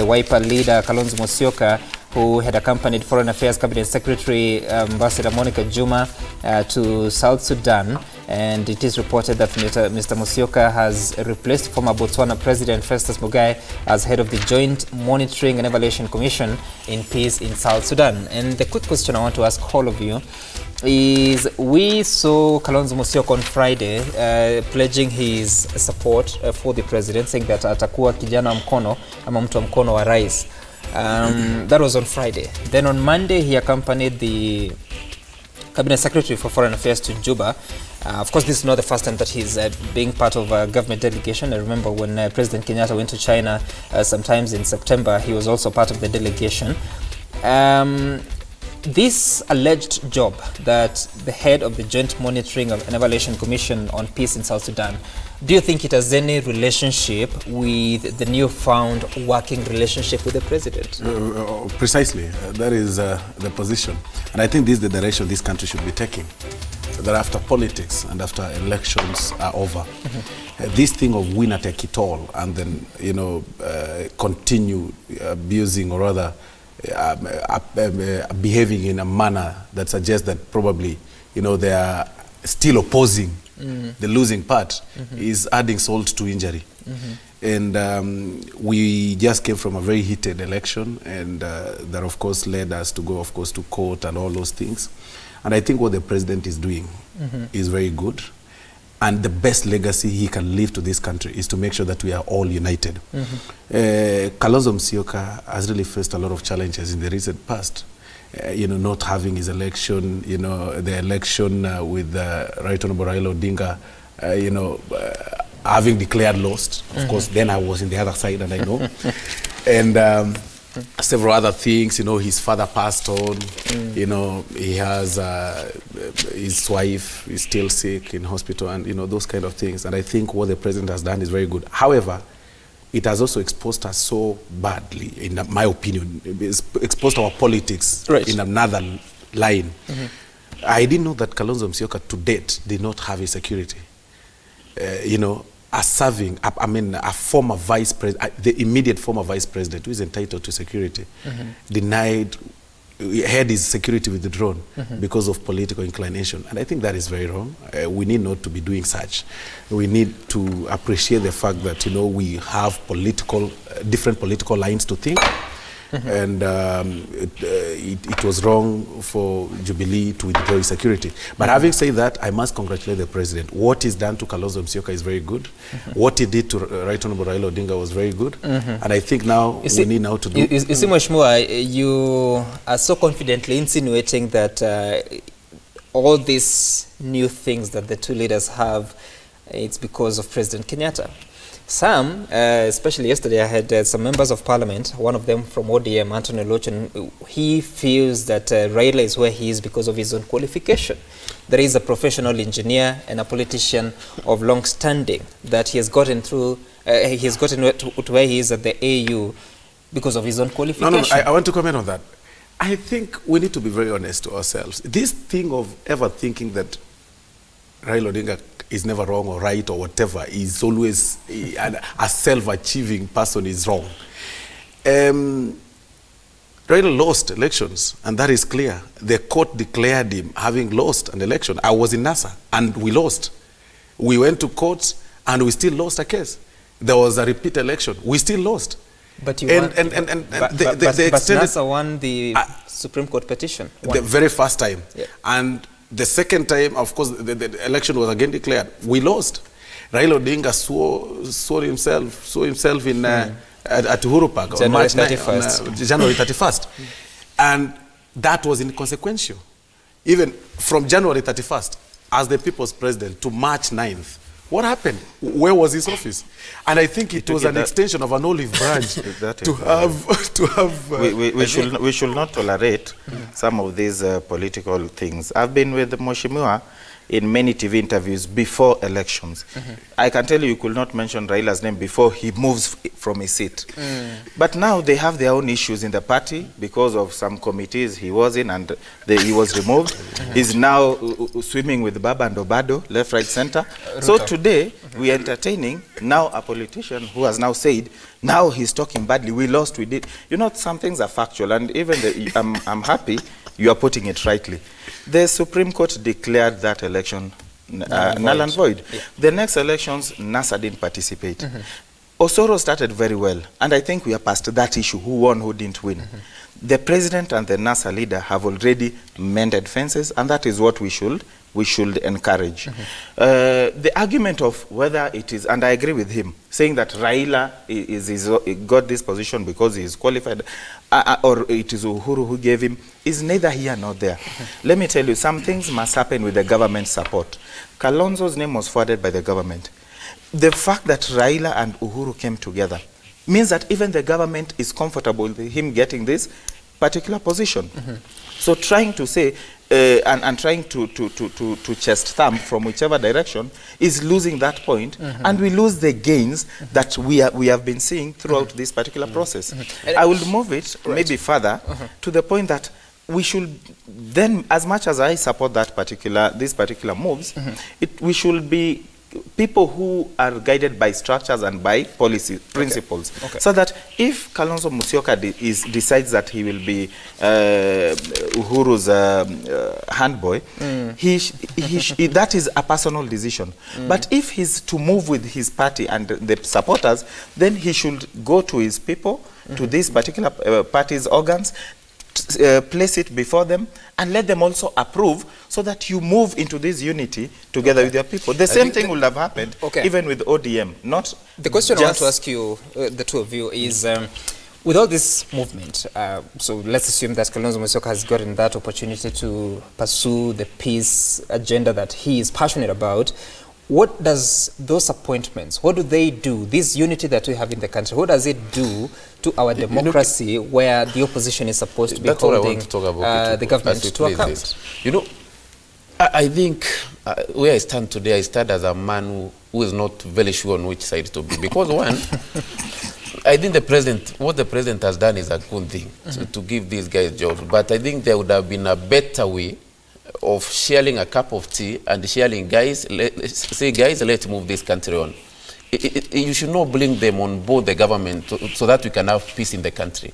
the Wiper leader, Kalonzo Musyoka, who had accompanied Foreign Affairs Cabinet Secretary Ambassador Monica Juma to South Sudan. And it is reported that Mr. Musyoka has replaced former Botswana President Festus Mogae as head of the Joint Monitoring and Evaluation Commission in Peace in South Sudan. And the quick question I want to ask all of you is, we saw Kalonzo Musyoka on Friday pledging his support for the president, saying that atakuwa kijana mkono ama mtu mkono wa rais. That was on Friday. Then on Monday, he accompanied the Cabinet Secretary for Foreign Affairs to Juba. Of course, this is not the first time that he's being part of a government delegation. I remember when President Kenyatta went to China sometimes in September, he was also part of the delegation. This alleged job that the head of the Joint Monitoring and Evaluation Commission on Peace in South Sudan, do you think it has any relationship with the newfound working relationship with the president? Precisely. That is the position. And I think this is the direction this country should be taking. That after politics and after elections are over, this thing of winner take it all and then, you know, continue abusing or rather behaving in a manner that suggests that probably, you know, they are still opposing the losing part is adding salt to injury. And we just came from a very heated election, and that of course led us to go, of course, to court and all those things. And I think what the president is doing is very good. And the best legacy he can leave to this country is to make sure that we are all united. Kalonzo Musyoka has really faced a lot of challenges in the recent past. You know, not having his election, you know, the election with Right Honorable Raila Odinga, you know, having declared lost. Of course, then I was in the other side and I know. And several other things, you know, his father passed on, you know, he has his wife is still sick in hospital and, you know, those kind of things. And I think what the president has done is very good. However, it has also exposed us so badly, in my opinion. It's exposed our politics in another line. I didn't know that Kalonzo Musyoka to date did not have his security. You know, as serving, I mean, a former vice president, the immediate former vice president who is entitled to security, denied, had his security withdrawn because of political inclination. And I think that is very wrong. We need not to be doing such. We need to appreciate the fact that, you know, we have political, different political lines to think. And it was wrong for Jubilee to withdraw his security. But having said that, I must congratulate the president. What he's done to Kalonzo Musyoka is very good. What he did to Right Honorable Raila Odinga was very good. And I think now we need now to do... You see, Mheshimiwa, you are so confidently insinuating that all these new things that the two leaders have, it's because of President Kenyatta. Some, especially yesterday, I had some members of parliament, one of them from ODM, Anthony Lochin. He feels that Raila is where he is because of his own qualification. There is a professional engineer and a politician of long standing that he has gotten through, he has gotten to where he is at the AU because of his own qualification. No, I want to comment on that. I think we need to be very honest to ourselves. This thing of ever thinking that Raila Odinga is never wrong or right or whatever, is always a self-achieving person is wrong. Raila lost elections, and that is clear. The court declared him having lost an election. I was in NASA, and we lost. We went to court, and we still lost a case. There was a repeat election. We still lost. But you won. But NASA won the Supreme Court petition. The very first time. Yeah. And the second time, of course, the election was again declared. We lost. Raila Odinga saw himself in at Uhuru Park on March 31st. January 31st. And that was inconsequential. Even from January 31st, as the people's president, to March 9th, what happened? Where was his office? And I think it was an extension of an olive branch we should not tolerate some of these political things. I've been with Mheshimiwa in many TV interviews before elections. I can tell you could not mention Raila's name before he moves from his seat. But now they have their own issues in the party because of some committees he was in, and he was removed. He's now swimming with Baba and Obado, left, right, center. So today, we are entertaining now a politician who has now said, now he's talking badly, we lost, we did. You know, some things are factual, and even I'm happy you are putting it rightly. The Supreme Court declared that election null and void. Yeah. The next elections, NASA didn't participate. Osoro started very well, and I think we are past that issue, who won, who didn't win. The president and the NASA leader have already mended fences, and that is what we should encourage. The argument of whether it is, and I agree with him, saying that Raila got this position because he is qualified, or it is Uhuru who gave him, is neither here nor there. Let me tell you, some things must happen with the government support. Kalonzo's name was forwarded by the government. The fact that Raila and Uhuru came together means that even the government is comfortable with him getting this particular position. So trying to say, and trying to chest thump from whichever direction is losing that point, and we lose the gains that we have been seeing throughout this particular process. I will move it maybe further to the point that we should then, as much as I support that these particular moves, we should be people who are guided by structures and by policy principles, so that if Kalonzo Musyoka decides that he will be Uhuru's handboy, that is a personal decision. But if he's to move with his party and the supporters, then he should go to his people, to these particular party's organs, place it before them, and let them also approve, so that you move into this unity together with your people. The same thing would have happened even with ODM. Not the question I want to ask you, the two of you, is with all this movement, so let's assume that Kalonzo Musyoka has gotten that opportunity to pursue the peace agenda that he is passionate about. What does those appointments, what do they do, this unity that we have in the country, what does it do to our democracy, where the opposition is supposed to be holding the government to account? You know, I think where I stand today, I stand as a man who is not very sure on which side to be. Because one, I think what the president has done is a good thing, to give these guys jobs. But I think there would have been a better way of sharing a cup of tea and sharing, guys, let's move this country on. You should not bring them on board the government so that we can have peace in the country.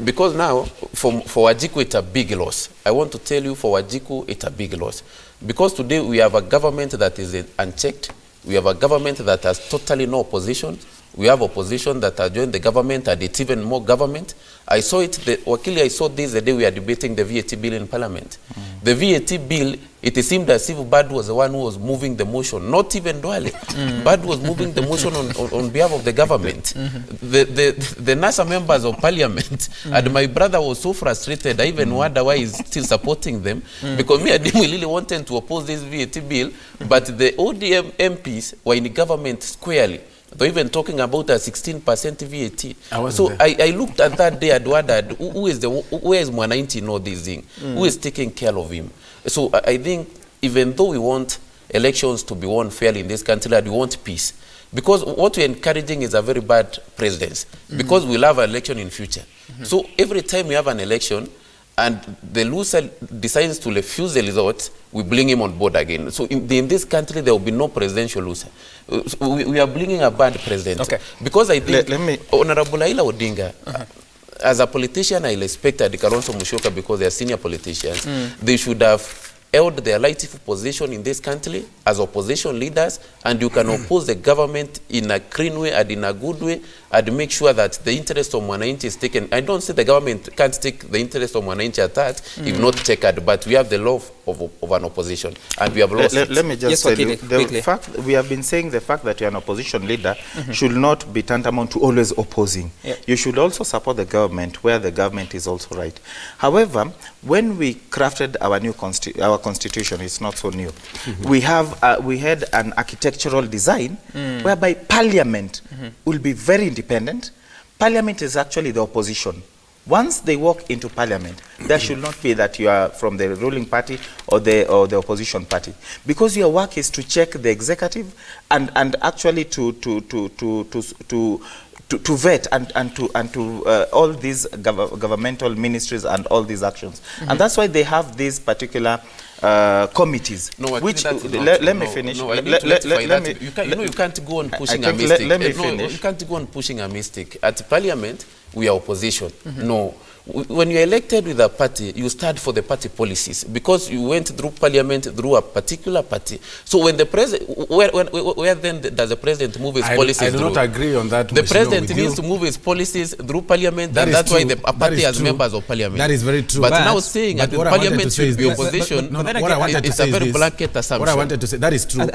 Because now, for Wajiko, it's a big loss. I want to tell you, for Wajiko, it's a big loss. Because today we have a government that is unchecked. We have a government that has totally no opposition. We have opposition that has joined the government, and it's even more government. I saw it, Wakili, I saw this the day we are debating the VAT bill in Parliament. The VAT bill, it seemed as if Bad was the one who was moving the motion, not even Duale. Bad was moving the motion on behalf of the government. The NASA members of Parliament, and my brother was so frustrated, I even wonder why he's still supporting them, because me and him really wanted to oppose this VAT bill, but the ODM MPs were in the government squarely. They're even talking about a 16% VAT. So I looked at that day and wondered, where is Mwanainti know this thing? Who is taking care of him? So I think even though we want elections to be won fairly in this country, and we want peace, because what we're encouraging is a very bad precedence, because we'll have an election in future. So every time we have an election, and the loser decides to refuse the results, we bring him on board again. So in this country, there will be no presidential loser. So we are bringing a bad president. Because I think Honorable Raila Odinga, as a politician, I respected Kalonzo Musyoka because they are senior politicians. They should have held their rightful position in this country as opposition leaders, and you can oppose the government in a clean way and in a good way, and make sure that the interest of Mwanainchi is taken. I don't say the government can't take the interest of Mwanainchi at heart, if not checkered, but we have the law of an opposition, and we have lost it. Let me just tell you, the fact we have been saying, the fact that you're an opposition leader should not be tantamount to always opposing. You should also support the government where the government is also right. However, when we crafted our new constitution, it's not so new. We had an architectural design whereby Parliament will be very independent. Parliament is actually the opposition Once they walk into parliament, there should not be that you are from the ruling party or the opposition party, because your work is to check the executive and actually to vet and to all these governmental ministries and all these actions. And that's why they have these particular committees. No, which let me finish. No, you can't go on pushing a mistake. Let me finish. You can't go on pushing a mistake. At parliament, we are opposition. No. When you're elected with a party, you stand for the party policies because you went through parliament through a particular party. So when the president, where then does the president move his policies I do through? not agree on that. The president needs to move his policies through parliament, and that's why the party has members of parliament. That is very true. But now saying that parliament should be opposition, it's a very blanket assumption. What I wanted to say, that is true. I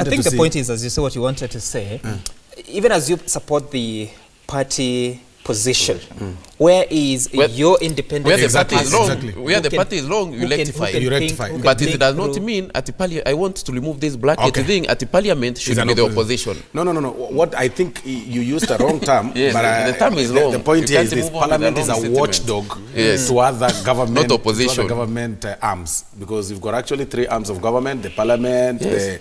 think the point is, as you say what you wanted to say, even as you support the party position, where is your independent? Where the party is wrong, where the party is wrong, you rectify. But it does not mean at the parliament. I want to remove this blanket thing. At the parliament should be the opposition. No. What I think you used a wrong term. Yes, but the term is wrong. The point here is this: parliament is a watchdog to other government, not opposition. To other government arms, because you've got actually 3 arms of government: the parliament, the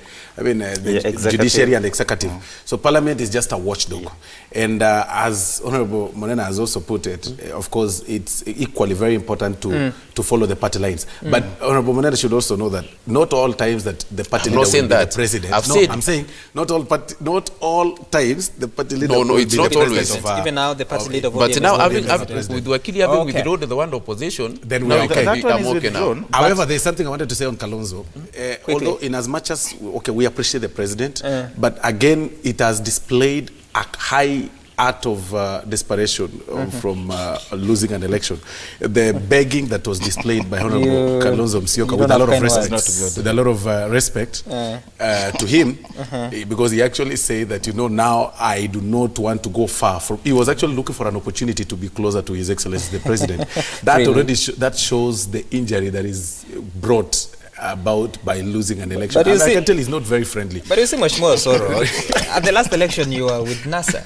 judiciary, and the executive. So parliament is just a watchdog, and as Honorable Monena has also put it, of course, it's equally very important to follow the party lines. But Honorable Monena should also know that not all times that the party leader will be the president. I'm saying not all times the party leader will be the president. Even now, the party leader. But now, with Wakili having withdrawn the one opposition, then we are okay. That one is withdrawn. However, there's something I wanted to say on Kalonzo. Although, in as much as we appreciate the president, but again, it has displayed a high art of desperation from losing an election. The begging that was displayed by Honorable Kalonzo Musyoka with a lot of respect, to him, because he actually said that, now I do not want to go far from. He was actually looking for an opportunity to be closer to His Excellency the President. That really? Already that shows the injury that is brought about by losing an election. And I can tell he's not very friendly. But you see much more sorrow. At the last election, you were with NASA.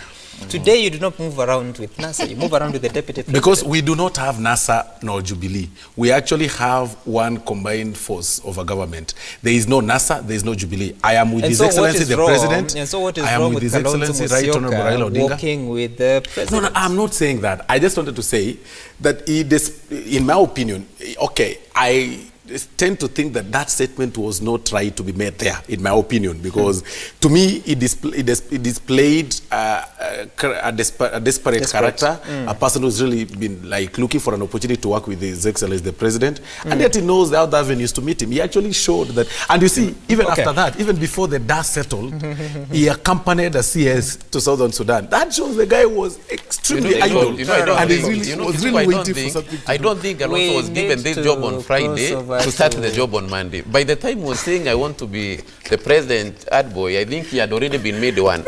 Today, you do not move around with NASA. You move around with the deputy president. Because we do not have NASA nor Jubilee. We actually have one combined force of a government. There is no NASA, there is no Jubilee. I am with His Excellency the President. And so what is wrong with His Excellency Right Honorable Raila Odinga working with the President? No, I'm not saying that. I just wanted to say that in my opinion, okay, I tend to think that that statement was not right to be made there, in my opinion, because to me it displayed a desperate character, a person who's really been looking for an opportunity to work with His Excellency the President, and yet he knows the other avenues to meet him. He actually showed that, and you see, even after that, even before the dust settled, he accompanied a CS to Southern Sudan. That shows the guy was extremely idle, and he was really waiting for something. I don't think Kalonzo was given this job on Friday to start the job on Monday. By the time he was saying, I want to be the president ad boy, I think he had already been made one.